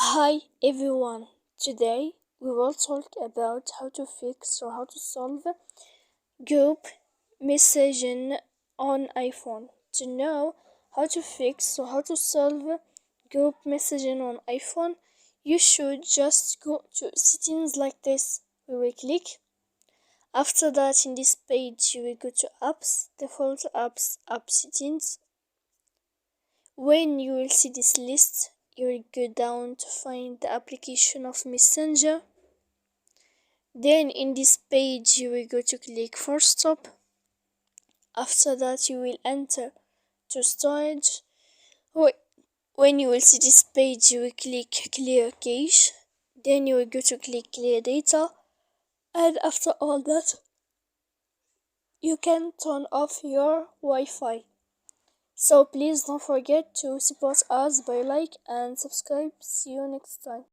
Hi everyone, today we will talk about how to fix or how to solve group messaging on iPhone. To know how to fix or how to solve group messaging on iPhone, you should just go to settings like this. We will click. After that, in this page, you will go to apps, default apps, app settings. When you will see this list, you will go down to find the application of Messenger. Then in this page you will go to click for stop. After that you will enter to storage. When you will see this page you will click clear cache. Then you will go to click clear data, and after all that you can turn off your Wi-Fi. So please don't forget to support us by like and subscribe. See you next time.